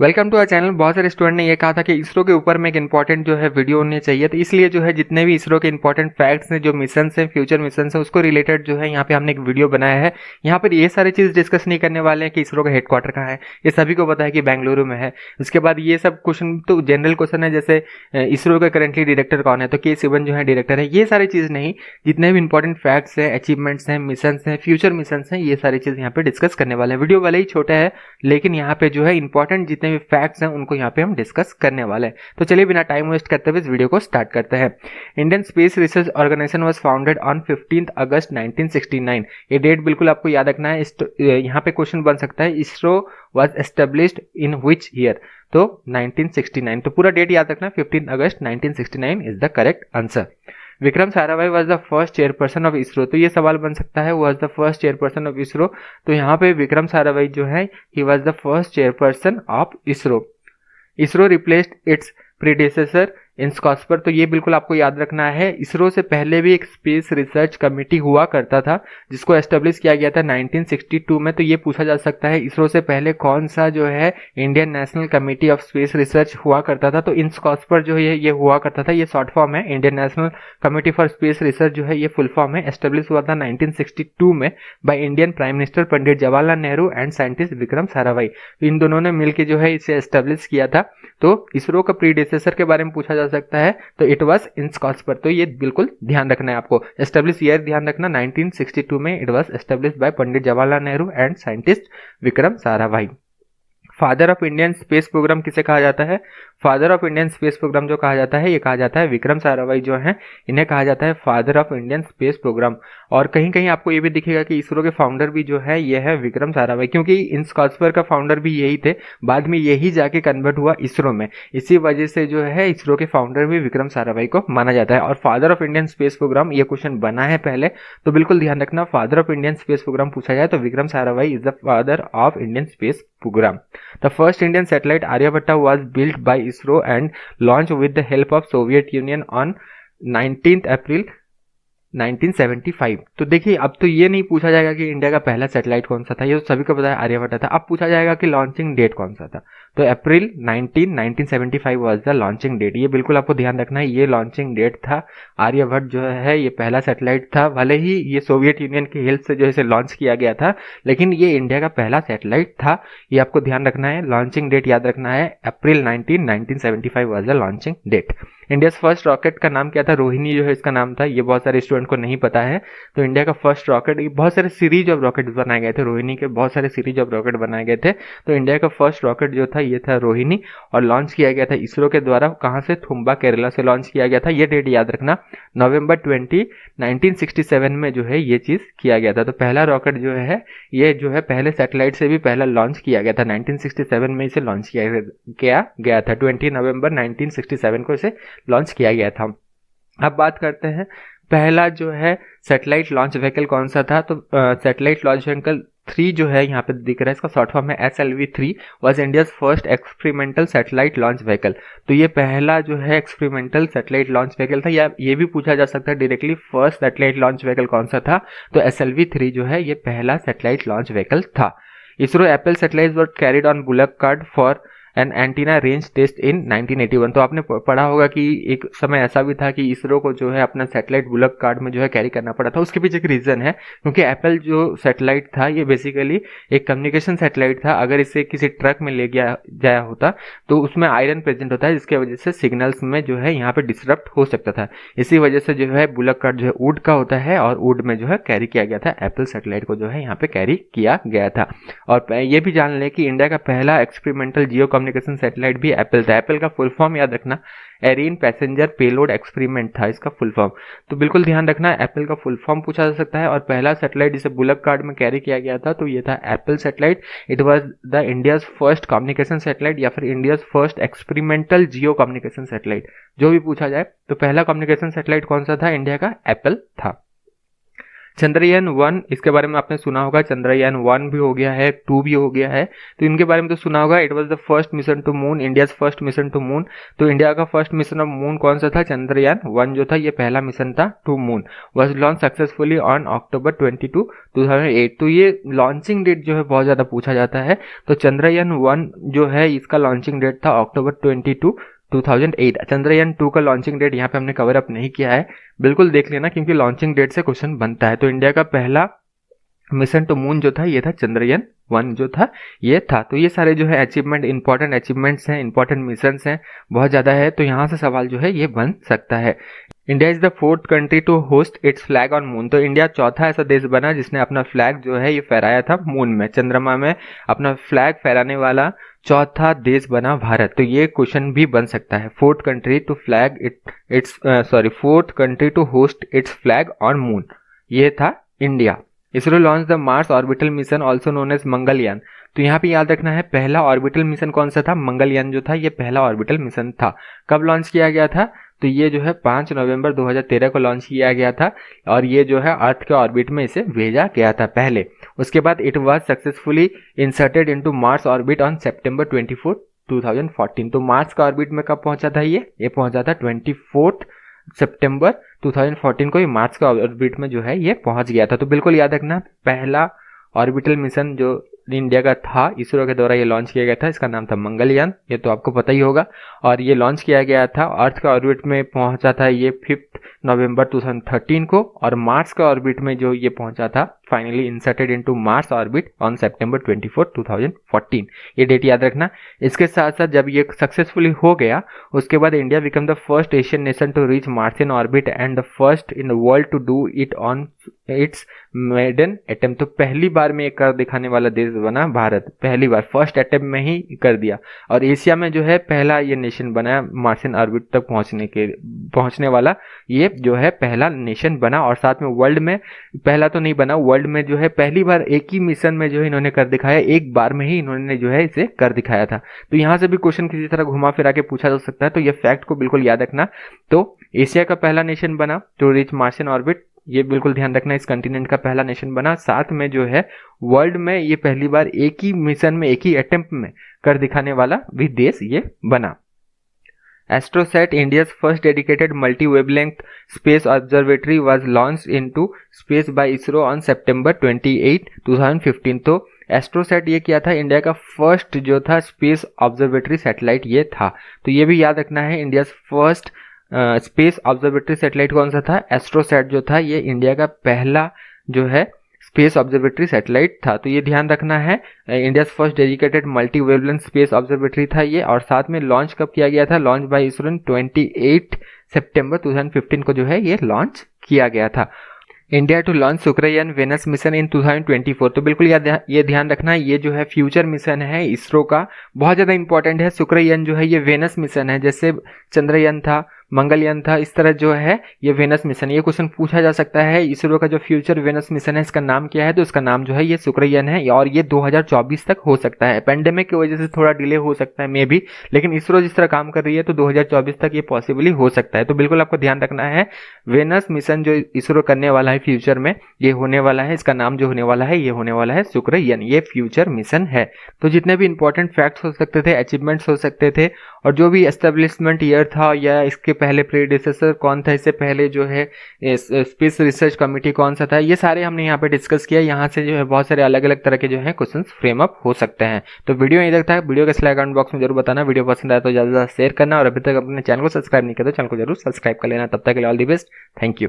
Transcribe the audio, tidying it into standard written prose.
Welcome to our channel. बहुत सारे student ने ये कहा था कि इसरो के ऊपर में एक इंपॉर्टेंट जो है वीडियो होनी चाहिए, तो इसलिए जो है जितने भी इसरो के इंपॉर्टेंट फैक्ट्स हैं, जो मिशन हैं, फ्यूचर मिशन हैं, उसको रिलेटेड जो है यहाँ पे हमने एक वीडियो बनाया है। यहाँ पर ये सारी चीज़ डिस्कस नहीं करने वाले हैं कि इसरो का हेडक्वार्टर कहाँ है, ये सभी को पता है कि बेंगलुरु में है। उसके बाद ये सब क्वेश्चन तो जनरल क्वेश्चन है, जैसे इसरो का करेंटली डायरेक्टर कौन है, तो के सिवन जो है डायरेक्टर है। ये सारी चीज़ नहीं, जितने भी इंपॉर्टेंट फैक्ट्स हैं, अचीवमेंट्स हैं, मिशन हैं, फ्यूचर मिशन हैं, ये सारी चीज़ यहाँ पे डिस्कस करने वाले हैं। वीडियो वाले ही छोटा है, लेकिन यहाँ पे जो है इंपॉर्टेंट जितने भी फैक्ट्स हैं उनको यहाँ पे हम डिस्कस करने वाले हैं। तो चलिए बिना टाइम वेस्ट करते हुए इस वीडियो को स्टार्ट करते हैं। Indian space research organisation was founded on 15 August 1969। ये डेट बिल्कुल आपको याद रखना है। यहाँ पे क्वेश्चन बन सकता है, ISRO was established in which year, तो 1969। तो पूरा डेट याद रखना, 15 August 1969 is the correct answer. Vikram Sarabhai was the first chairperson of ISRO, तो ये सवाल बन सकता है, was the first chairperson of ISRO. तो यहाँ पे विक्रम साराभाई जो है, he was the first chairperson of ISRO. ISRO replaced its predecessor INCOSPAR, तो ये बिल्कुल आपको याद रखना है। इसरो से पहले भी एक स्पेस रिसर्च कमेटी हुआ करता था, जिसको एस्टेब्लिश किया गया था 1962 में। तो ये पूछा जा सकता है, इसरो से पहले कौन सा जो है Indian national committee of space research हुआ करता था। तो इन स्कॉस्पर जो है ये हुआ करता था, ये शॉर्ट फॉर्म है। Indian national committee for space research जो है ये फुल फॉर्म है। एस्टेब्लिश हुआ था 1962 में by Indian prime minister Pandit Jawaharlal Nehru and scientist Vikram Sarabhai. तो इन दोनों ने मिलकर जो है इसे एस्टेब्लिश किया था। तो इसरो का प्रीडेसेसर के बारे में पूछा जा सकता है, तो इट वाज इन स्कॉस्पर। तो ये बिल्कुल ध्यान रखना है आपको। एस्टेब्लिश ईयर ध्यान रखना, 1962 में it was establish by Pandit Jawaharlal Nehru and scientist Vikram Sarabhai. Father of Indian space program किसे कहा जाता है? फादर ऑफ इंडियन स्पेस प्रोग्राम जो कहा जाता है, ये कहा जाता है विक्रम साराभाई जो हैं, इन्हें कहा जाता है father of Indian space program. और कहीं कहीं आपको ये भी दिखेगा कि इसरो के फाउंडर भी जो है ये है विक्रम साराभाई, क्योंकि इन स्कॉस्पर का फाउंडर भी यही थे। बाद में यही जाके कन्वर्ट हुआ इसरो में, इसी वजह से जो है इसरो के फाउंडर भी विक्रम साराभाई को माना जाता है। और father of Indian space program, ये क्वेश्चन बना है पहले, तो बिल्कुल ध्यान रखना, father of Indian space program पूछा जाए तो Vikram Sarabhai is the father of Indian space program. The first Indian satellite Aryabhatta was built by ISRO and launched with the help of Soviet Union on 19th April 1975। तो देखिए, अब तो ये नहीं पूछा जाएगा कि इंडिया का पहला सैटेलाइट कौन सा था, ये तो सभी को पता है आर्यभट्ट था। अब पूछा जाएगा कि लॉन्चिंग डेट कौन सा था, तो अप्रैल 1975 वाज द लॉन्चिंग डेट। ये बिल्कुल आपको ध्यान रखना है, ये लॉन्चिंग डेट था। आर्यभट्ट जो है ये पहला सैटेलाइट था, भले ही ये सोवियत यूनियन की हेल्प से जो है लॉन्च किया गया था, लेकिन ये इंडिया का पहला सैटेलाइट था। ये आपको ध्यान रखना है, लॉन्चिंग डेट याद रखना है, April 1975 was the launching date. India first rocket का नाम क्या था? रोहिणी जो है इसका नाम था। ये बहुत सारे स्टूडेंट को नहीं पता है। तो इंडिया का फर्स्ट रॉकेट, बहुत सारे सीरीज ऑफ रॉकेट बनाए गए थे, रोहिणी के बहुत सारे सीरीज ऑफ रॉकेट बनाए गए थे। तो इंडिया का फर्स्ट रॉकेट जो था ये था रोहिणी, और लॉन्च किया गया था इसरो के द्वारा। कहाँ से? थुम्बा केरला से लॉन्च किया गया था। ये डेट याद रखना, नवंबर 20 1967 में जो है ये चीज़ किया गया था। तो पहला रॉकेट जो है ये जो है पहले सैटेलाइट से भी पहला लॉन्च किया गया था, 1967 में इसे लॉन्च किया गया था। 20 नवंबर 1967 को इसे लॉन्च किया गया था। अब बात करते हैं पहला जो है सैटेलाइट लॉन्च व्हीकल कौन सा था। तो सैटेलाइट लॉन्च व्हीकल 3 जो है यहाँ पे दिख रहा है, इसका शॉर्ट फॉर्म है SLV-3, was India's first experimental satellite launch vehicle. तो ये पहला जो है एक्सपेरिमेंटल सैटेलाइट लॉन्च व्हीकल था, या ये भी पूछा जा सकता है directly first satellite launch vehicle कौन सा था। तो SLV-3 जो है ये पहला सैटेलाइट लॉन्च व्हीकल था। ISRO APPLE satellite were carried on bullock cart for an antenna range test in 1981। तो आपने पढ़ा होगा कि एक समय ऐसा भी था कि इसरो को जो है अपना सैटेलाइट बुलक कार्ट में जो है कैरी करना पड़ा था। उसके पीछे एक रीज़न है, क्योंकि एप्पल जो सैटेलाइट था ये बेसिकली एक कम्युनिकेशन सैटेलाइट था। अगर इसे किसी ट्रक में ले जाया होता तो उसमें आयरन प्रेजेंट होता है, जिसकी वजह से सिग्नल्स में जो है यहाँ पे डिसरप्ट हो सकता था। इसी वजह से जो है बुलक कार्ट जो है वुड का होता है, और वुड में जो है कैरी किया गया था। एप्पल सैटेलाइट को जो है यहाँ पे कैरी किया गया था। और ये भी जान लें कि इंडिया का पहला एक्सपेरिमेंटल जियो कम्युनिकेशन सैटेलाइट भी एप्पल था। एप्पल का फुल फॉर्म याद रखना, एरिन पैसेंजर पेलोड एक्सपेरिमेंट था इसका फुल फॉर्म। तो बिल्कुल ध्यान रखना, एप्पल का फुल फॉर्म पूछा जा सकता है। और पहला सैटेलाइट जिसे बुलक कार्ट में कैरी किया गया था तो ये था Apple satellite. It was the India's first communication satellite, या फिर इंडियाज फर्स्ट एक्सपेरिमेंटल जियो कम्युनिकेशन सैटेलाइट, जो भी पूछा जाए। तो पहला कम्युनिकेशन सैटेलाइट कौन सा था इंडिया का? एप्पल था। चंद्रयान 1 इसके बारे में आपने सुना होगा, चंद्रयान 1 भी हो गया है, 2 भी हो गया है, तो इनके बारे में तो सुना होगा। It was the first mission to moon, India's first mission to moon. तो इंडिया का फर्स्ट मिशन ऑफ मून कौन सा था? चंद्रयान 1 जो था ये पहला मिशन था to moon, was launch successfully on October 22, 2008। तो ये लॉन्चिंग डेट जो है बहुत ज़्यादा पूछा जाता है। तो चंद्रयान 1 जो है इसका लॉन्चिंग डेट था अक्टूबर 22, 2008। चंद्रयान 2 का लॉन्चिंग डेट यहाँ पे हमने कवर अप नहीं किया है, बिल्कुल देख लेना क्योंकि लॉन्चिंग डेट से क्वेश्चन बनता है। तो इंडिया का पहला मिशन टू मून जो था ये था चंद्रयान 1 जो था ये था। तो ये सारे जो है अचीवमेंट, इंपॉर्टेंट अचीवमेंट्स हैं, इंपॉर्टेंट मिशंस हैं, बहुत ज़्यादा है। तो यहाँ से सवाल जो है ये बन सकता है। India is the 4th country to host its flag on moon. तो इंडिया चौथा ऐसा देश बना जिसने अपना फ्लैग जो है ये फहराया था मून में, चंद्रमा में अपना फ्लैग फहराने वाला चौथा देश बना भारत। तो ये क्वेश्चन भी बन सकता है, 4th country to host its flag on moon, ये था India. ISRO launch the Mars orbital mission also known as Mangalyaan. तो यहाँ पे याद रखना है पहला ऑर्बिटल मिशन कौन सा था? मंगलयान जो था ये पहला ऑर्बिटल मिशन था। कब लॉन्च किया गया था? तो ये जो है 5 नवंबर 2013 को लॉन्च किया गया था और ये जो है अर्थ के ऑर्बिट में इसे भेजा गया था पहले। उसके बाद it was successfully inserted into Mars orbit on सितंबर 24, 2014। तो मार्स का ऑर्बिट में कब पहुंचा था? ये पहुंचा था 24 सितंबर 2014 को ये मार्स का ऑर्बिट में जो है ये पहुंच गया था। तो बिल्कुल याद रखना पहला ऑर्बिटल मिशन जो इंडिया का था इसरो के द्वारा ये लॉन्च किया गया था, इसका नाम था मंगलयान, ये तो आपको पता ही होगा। और ये लॉन्च किया गया था, अर्थ का ऑर्बिट में पहुंचा था ये 5 नवंबर 2013 को, और मार्स का ऑर्बिट में जो ये पहुंचा था finally inserted into Mars orbit on सितंबर 24, 2014। ये डेट याद रखना। इसके साथ साथ जब ये सक्सेसफुली हो गया उसके बाद India become the first Asian nation to reach Martian orbit and the first in the world to do it on its maiden attempt. तो पहली बार में कर दिखाने वाला देश बना भारत, पहली बार फर्स्ट अटेम्प्ट में ही कर दिया। और एशिया में जो है पहला ये नेशन बना मार्सियन ऑर्बिट तक पहुंचने वाला, ये जो है पहला नेशन बना। और साथ में वर्ल्ड में पहला तो नहीं बना, वर्ल्ड में जो है पहली बार एक ही मिशन में जो है इन्होंने कर दिखाया, एक बार में ही इन्होंने जो है इसे कर दिखाया था। तो यहाँ से भी क्वेश्चन किसी तरह घुमा फिरा के पूछा जा सकता है, तो ये फैक्ट को बिल्कुल याद रखना। तो एशिया का पहला नेशन बना टू रीच मार्सियन ऑर्बिट, ये बिल्कुल ध्यान रखना, इस कंटिनेंट का पहला नेशन बना। साथ में जो है वर्ल्ड में ये पहली बार एक ही मिशन में एक ही अटेम्प्ट में कर दिखाने वाला भी देश ये बना। AstroSat, India's first dedicated multi wavelength space observatory was launched into space by ISRO on September 28, 2015। तो एस्ट्रोसैट ये क्या था? इंडिया का फर्स्ट जो था स्पेस ऑब्जर्वेटरी सैटेलाइट ये था। तो ये भी याद रखना है, India's first space observatory satellite कौन सा था? एस्ट्रोसैट जो था ये इंडिया का पहला जो है स्पेस ऑब्जर्वेटरी सैटेलाइट था। तो ये ध्यान रखना है, India first dedicated multi wavelength space observatory था ये। और साथ में लॉन्च कब किया गया था? लॉन्च बाय इसरो 28 सितंबर 2015 को जो है ये लॉन्च किया गया था। India to launch Shukrayaan Venus mission in 2024। तो बिल्कुल ये ध्यान रखना, ये जो है फ्यूचर मिशन है इसरो का, बहुत ज़्यादा इंपॉर्टेंट है। शुक्रयान जो है ये वेनस मिशन है, जैसे चंद्रयान था, मंगलयान था, इस तरह जो है ये वेनस मिशन। ये क्वेश्चन पूछा जा सकता है, इसरो का जो फ्यूचर वेनस मिशन है इसका नाम क्या है? तो इसका नाम जो है ये शुक्रयान है, और ये 2024 तक हो सकता है। पेंडेमिक की वजह से थोड़ा डिले हो सकता है मे भी, लेकिन इसरो जिस तरह काम कर रही है तो 2024 तक ये पॉसिबली हो सकता है। तो बिल्कुल आपको ध्यान रखना है, वेनस मिशन जो इसरो करने वाला है फ्यूचर में ये होने वाला है, इसका नाम जो होने वाला है ये होने वाला है शुक्रयान, ये फ्यूचर मिशन है। तो जितने भी इंपॉर्टेंट फैक्ट्स हो सकते थे, अचीवमेंट्स हो सकते थे, और जो भी एस्टेब्लिशमेंट ईयर था या इसके पहले प्रीडिसेसर कौन था, इससे पहले जो है स्पेस रिसर्च कमेटी कौन सा था, ये सारे हमने यहाँ पे डिस्कस किया। यहाँ से जो है बहुत सारे अलग अलग तरह के जो है क्वेश्चंस फ्रेम अप हो सकते हैं। तो वीडियो यहीं तक था, वीडियो का कमेंट बॉक्स में जरूर बताना, वीडियो पसंद आया तो ज़्यादा से ज़्यादा शेयर करना, और अभी तक अपने चैनल को सब्सक्राइब नहीं किया तो चैनल को जरूर सब्सक्राइब कर लेना। तब तक के लिए all the best, thank you.